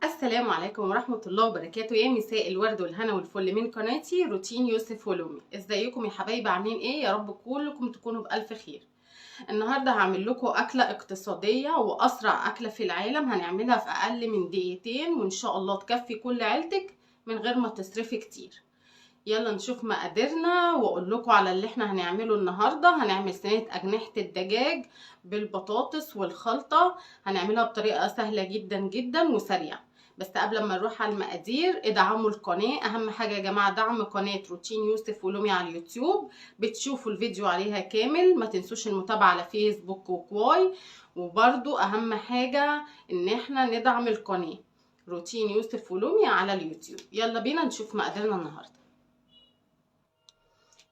السلام عليكم ورحمة الله وبركاته. يا مساء الورد والهنا والفل من قناتي روتين يوسف ولومي. ازيكم يا حبايبي؟ عاملين ايه؟ يا رب كلكم تكونوا بألف خير. النهاردة هعمل لكم أكلة اقتصادية وأسرع أكلة في العالم، هنعملها في أقل من دقيقتين وإن شاء الله تكفي كل عيلتك من غير ما تصرفي كتير. يلا نشوف مقاديرنا واقول لكم على اللي احنا هنعمله النهارده. هنعمل صينيه اجنحه الدجاج بالبطاطس والخلطه، هنعملها بطريقه سهله جدا جدا وسريعه. بس قبل ما نروح على المقادير ادعموا القناه، اهم حاجه يا جماعه دعم قناه روتين يوسف ولومي على اليوتيوب. بتشوفوا الفيديو عليها كامل، ما تنسوش المتابعه على فيسبوك وكواي. وبرده اهم حاجه ان احنا ندعم القناه روتين يوسف ولومي على اليوتيوب. يلا بينا نشوف مقاديرنا النهارده.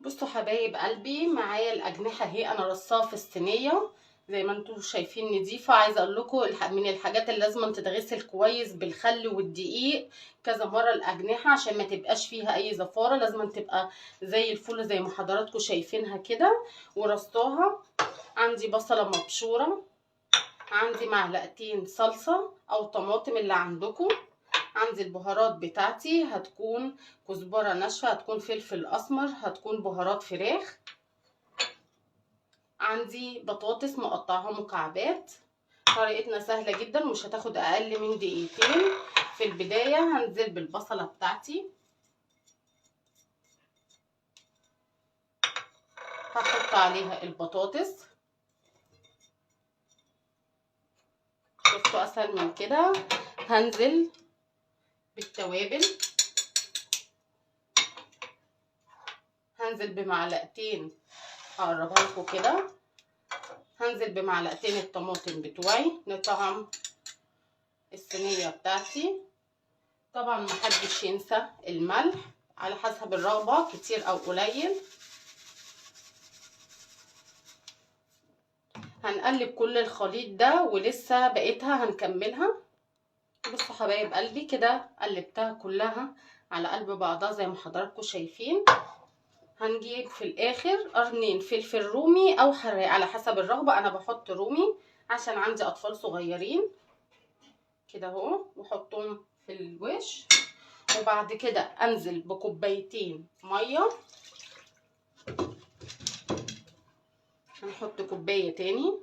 بصوا حبايب قلبي، معايا الاجنحه اهي انا رصاها في الصينيه زي ما انتم شايفين نضيفه. عايزه اقول لكم من الحاجات اللي لازم تتغسل كويس بالخل والدقيق كذا مره الاجنحه عشان ما تبقاش فيها اي زفاره، لازم تبقى زي الفل زي ما حضراتكم شايفينها كده. ورصاها. عندي بصله مبشوره، عندي معلقتين صلصه او طماطم اللي عندكم، عندي البهارات بتاعتي هتكون كزبره ناشفه، هتكون فلفل اسمر، هتكون بهارات فراخ، عندي بطاطس مقطعها مكعبات. طريقتنا سهله جدا ومش هتاخد اقل من دقيقتين. في البدايه هنزل بالبصله بتاعتي، هحط عليها البطاطس. شفتوا اسهل من كده؟ هنزل بالتوابل، هنزل بمعلقتين هقربها لكم كده، هنزل بمعلقتين الطماطم بتوعي نطعم الصينيه بتاعتي. طبعا محدش ينسى الملح على حسب الرغبه، كتير او قليل. هنقلب كل الخليط ده ولسه بقيتها هنكملها. بصوا حبايب قلبي كده قلبتها كلها على قلب بعضها زي ما حضراتكم شايفين. هنجيب في الاخر قرنين فلفل رومي او حراق على حسب الرغبه، انا بحط رومي عشان عندي اطفال صغيرين كده اهو، واحطهم في الوش. وبعد كده انزل بكوبايتين ميه، هنحط كوبايه تاني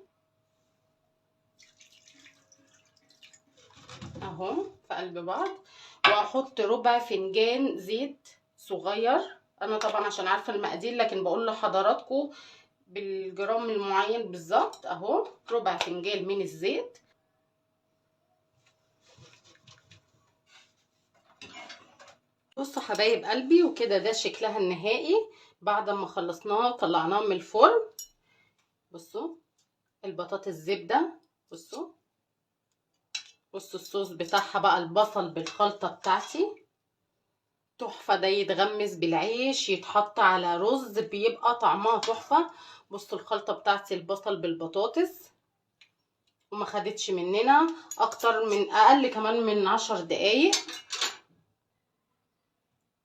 اهو في قلب بعض، واحط ربع فنجان زيت صغير. انا طبعا عشان عارفه المقادير لكن بقول لحضراتكم بالجرام المعين بالظبط اهو، ربع فنجان من الزيت. بصوا حبايب قلبي وكده ده شكلها النهائي بعد ما خلصناها وطلعناها من الفرن. بصوا البطاطس زبده، بصوا الصوص بتاعها بقى البصل بالخلطه بتاعتي تحفه. ده يتغمس بالعيش يتحط على رز بيبقى طعمها تحفه. بصوا الخلطه بتاعتي البصل بالبطاطس وما خدتش مننا اكتر من اقل كمان من 10 دقايق.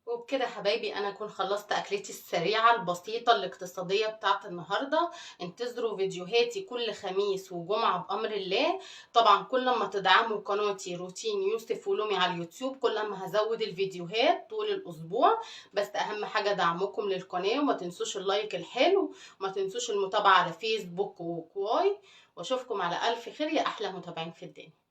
وبكده حبايبي انا اكون خلصت اكلتي السريعه البسيطه الاقتصاديه بتاعت النهارده. انتظروا فيديوهاتي كل خميس وجمعه بامر الله. طبعا كل ما تدعموا قناتي روتين يوسف ولومي على اليوتيوب كل ما هزود الفيديوهات طول الاسبوع. بس اهم حاجه دعمكم للقناه، وما تنسوش اللايك الحلو، وما تنسوش المتابعه على فيسبوك وكواي. واشوفكم على الف خير يا احلى متابعين في الدنيا.